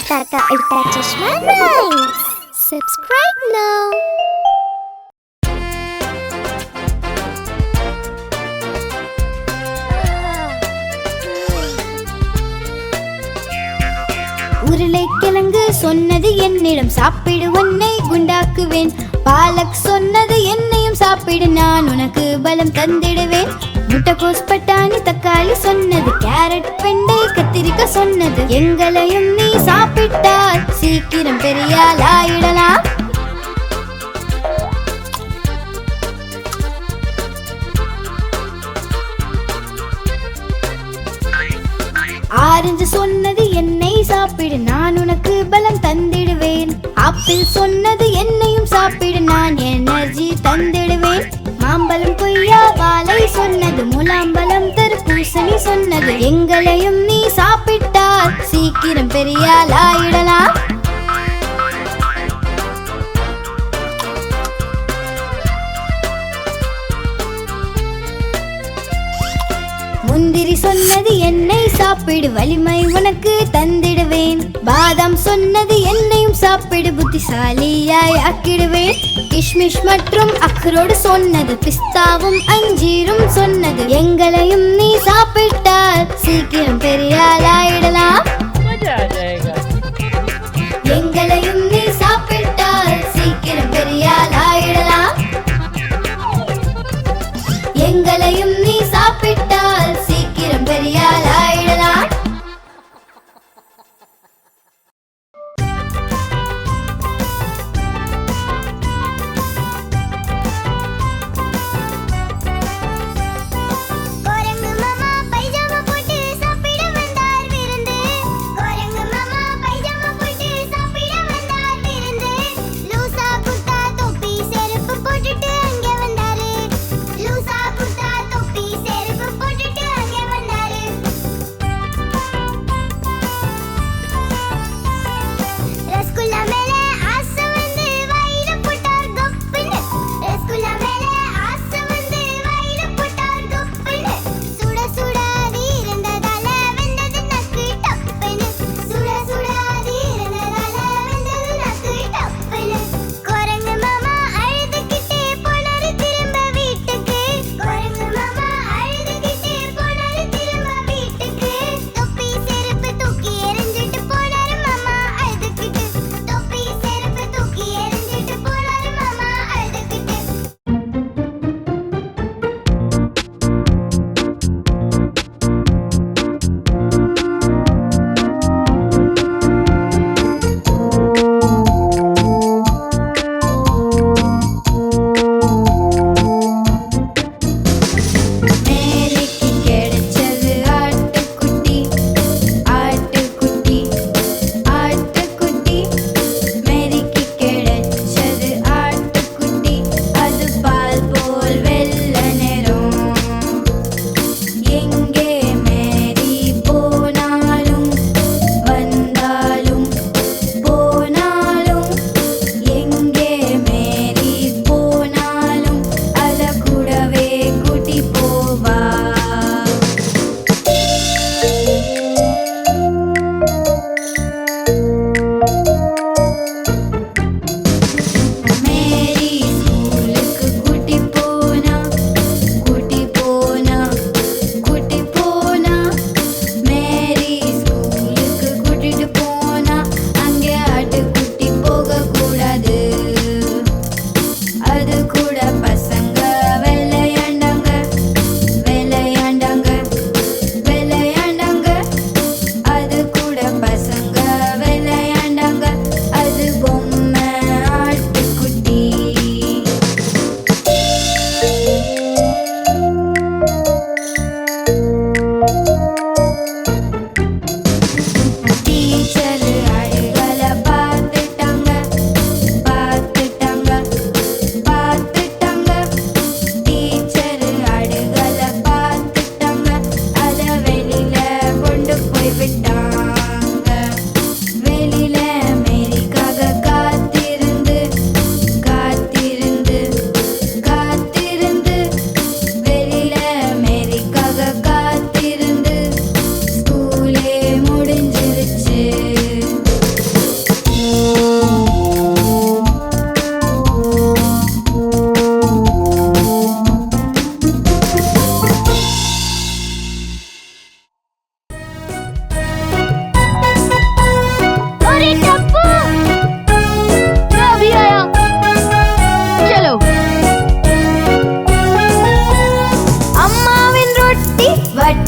Ultra Chashma Rhymes. Subscribe now. உருளைக்கிழங்கு சொன்னது என்னிடம் சாப்பிடு உன்னை குண்டாக்குவேன். பாலக் சொன்னது என்னையும் சாப்பிடு நான் உனக்கு பலம் தந்திடுவேன். முட்டைகோஸ் பட்டாணி தக்காளி சொன்னது கேரட் வெண்டை கத்திரிக்காய் சொன்னது எங்களையும் நீ சாப்பிட்டால் சீக்கிரம் பெரியாள் ஆயிடலாம். ஆரஞ்சு சொன்னது என்னை சாப்பிடு நான் உனக்கு பலம் தந்திடுவேன். ஆப்பிள் சொன்னது என்னையும் சாப்பிடு நான் எனர்ஜி தந்திடுவேன். மாம்பழம் கொய்யா வாழை சொன்னது முலாம்பழம் தர்பூசணி சொன்னது எங்களையும் நீ சாப்பிட்டால் சீக்கிரம் பெரியாள் ஆயிடலாம். முந்திரி சொன்னது என்னை சாப்பிடு வலிமை உனக்கு தந்திடுவேன். பாதாம் சொன்னது என்னையும் சாப்பிடு புத்திசாலியாய் ஆக்கிடுவேன். கிஷ்மிஷ் மற்றும் அக்ரோடு சொன்னது பிஸ்தாவும் அஞ்சீரும் சொன்னது எங்களையும் நீ சாப்பிட்டால் சீக்கிரம் பெரியாள் ஆயிடலாம். எங்களையும் நீ சாப்பிட்டால் சீக்கிரம் பெரியாள் ஆயிடலாம். எங்களையும் நீ சாப்பிட்டால் சீக்கிரம் பெரியாள் ஆயிடலாம். குரங்கு மாமா பைஜாமா போட்டு சாப்பிட வந்தார் விருந்து. குரங்கு மாமா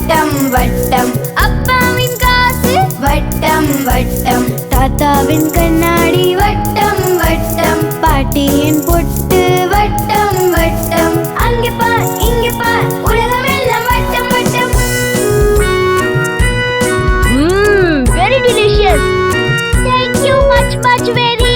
வட்டம் வட்டம் அப்பாவின் காசு வட்டம் வட்டம் தாத்தாவின் கண்ணாடி வட்டம் வட்டம் பாட்டியின் பொட்டு வட்டம் வட்டம் அங்கே பார் இங்கே பார் உலகம் எல்லாம் வட்டம் வட்டம். Very delicious. Thank you much very.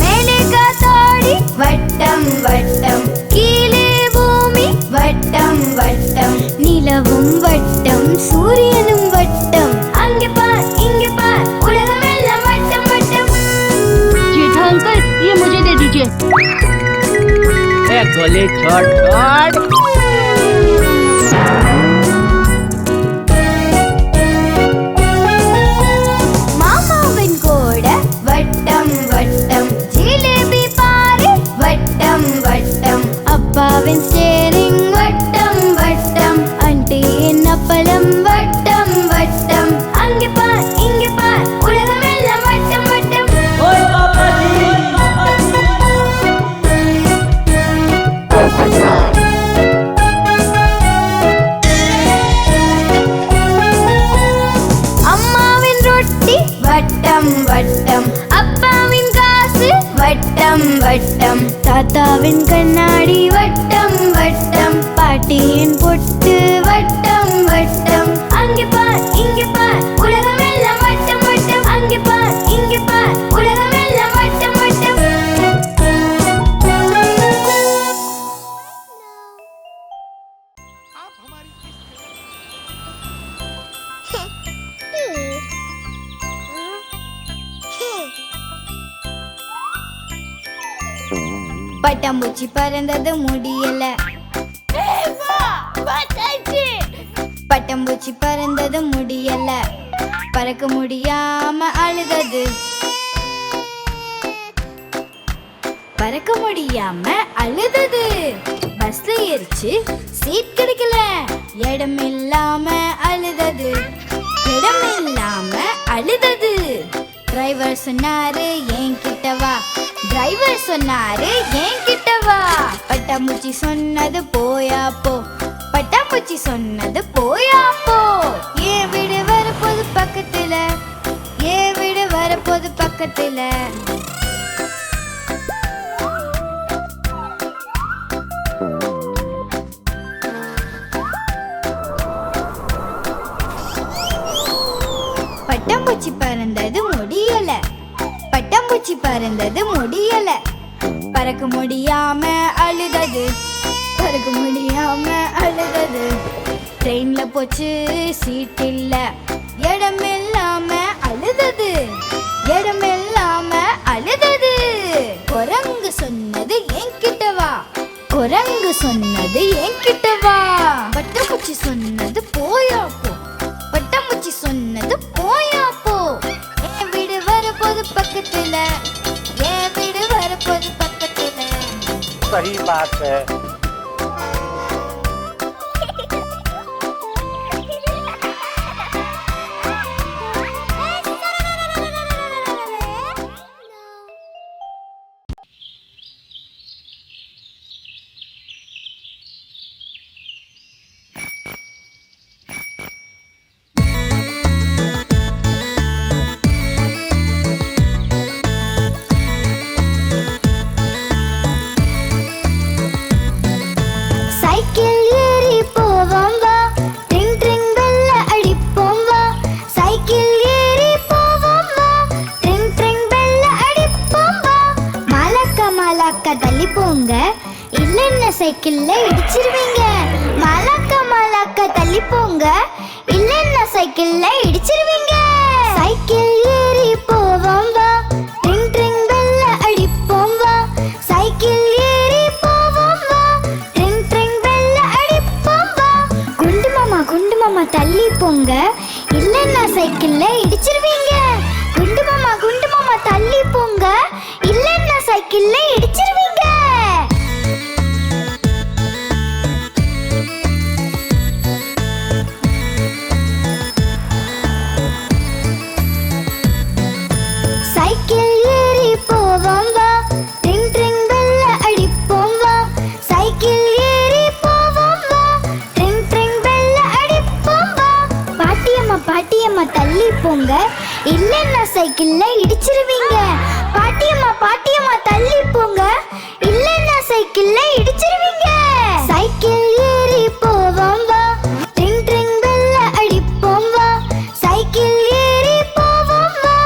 மேலேகா தாடி வட்டம் வட்டம் கீழே பூமி வட்டம் வட்டம் நிலவும் வட்டம் சூரியனும் வட்டம் அங்கே பார் இங்கே பார் உலகம் எல்லாம் வட்டம் வட்டம். जेठा अंकल ये मुझे दे दीजिए. गोली छोड़ छोड़. மாமாவின் கூட வட்டம் வட்டம் ஜிலேபி பாரு வட்டம் வட்டம் அப்பாவின் ஸ்டேரிங் வட்டம் வட்டம் ஆண்டியின் அப்பளம் வட்டம் வட்டம் அங்கே பார் இங்கே பார் உலகம் எல்லாம் வட்டம் வட்டம். அம்மாவின் ரொட்டி வட்டம் வட்டம் அப்பாவின் காசு வட்டம் வட்டம் தாத்தாவின் கண்ணாடி வட்டம் வட்டம் பாட்டியின் பொட்டு வட்டம் வட்டம் அங்கே பார் இங்கே பார் உலகம் எல்லாம் வட்டம் வட்டம் அங்கே பார் இங்கே பார் உலகம் எல்லாம் வட்டம் வட்டம். பட்டாம்பூச்சி பறந்தது முடியல பட்டாம்பூச்சி பறந்தது முடியல பறக்க முடியாம அழுதது பறக்க முடியாம அழுதது பஸ்ல ஏறிச்சு சீட் கிடைக்கல இடம் இல்லாம அழுதது இடம் இல்லாம அழுதது டிரைவர் சொன்னாரு என்கிட்ட வா டிரைவர் சொன்னாரு என்கிட்ட வா பட்டாம்பூச்சி சொன்னது போயா போ பட்டாம்பூச்சி சொன்னது போயா போ ஏன் வீடு வரப்போது பக்கத்துல ஏன் வீடு வரப்போது பக்கத்துல. பட்டாம்பூச்சி பறந்தது முடியல பட்டாம்பூச்சி பறந்தது முடியல பறக்க முடியாம அழுதது பறக்க முடியாம அழுதது ட்ரெயின்ல போச்சு சீட் இல்ல இடம் இல்லாம அழுதது இடம் இல்லாம அழுதது குரங்கு சொன்னது என்கிட்ட வா குரங்கு சொன்னது என்கிட்ட வா பட்டாம்பூச்சி சொன்னது போயா போ பட்டாம்பூச்சி சொன்னது போயா போ என் வீடு வரப்போது பக்கத்துல என் வீடு வரப்போது பக்கத்துல. सही बात है. சைக்கிள் ஏறி போவோம் வா ட்ரிங் ட்ரிங் பெல்ல அடிப்போம் வா சைக்கிள் ஏறி போவோம் வா ட்ரிங் ட்ரிங் பெல்ல அடிப்போம் வா மலக்க மலக்க தள்ளி போங்க இல்லைன்னா சைக்கிள்ல இடிச்சிருவீங்க மலக்க மலக்க தள்ளி போங்க இல்லைன்னா சைக்கிள்ல இடிச்சிருவீங்க சைக்கிள் ஏறி போவோம் வா ட்ரிங் ட்ரிங் பெல்ல அடிப்போம் வா சைக்கிள் ஏறி போவோம் வா ட்ரிங் ட்ரிங் பெல்ல அடிப்போம் வா குண்டு மாமா தள்ளி போங்க இல்லைன்னா சைக்கிள்ல இடிச்சிருவீங்க குண்டு மாமா தள்ளி போங்க இல்லைன்னா சைக்கிள்ல இடிச்சிருவீங்க. போங்க, இல்லன்னா சைக்கிள்ல இடிச்சிருவீங்க. பாட்டியம்மா பாட்டியம்மா தள்ளி போங்க, இல்லன்னா சைக்கிள்ல இடிச்சிருவீங்க. சைக்கிள் ஏறி போவோம் வா, ட்ரிங் ட்ரிங் பெல்ல அடிப்போம் வா. சைக்கிள் ஏறி போவோம் வா,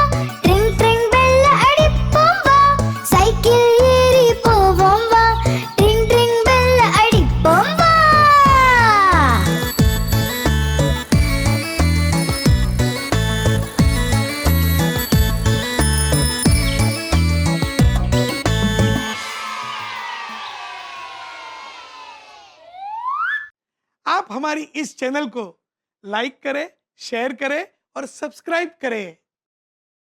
ட்ரிங் ட்ரிங் பெல்ல அடிப்போம் வா. சைக்கிள் ஏறி போவோம் வா, ட்ரிங் ட்ரிங் பெல்ல அடிப்போம் வா. आप हमारी इस चैनल को लाइक करें, शेयर करें और सब्सक्राइब करें।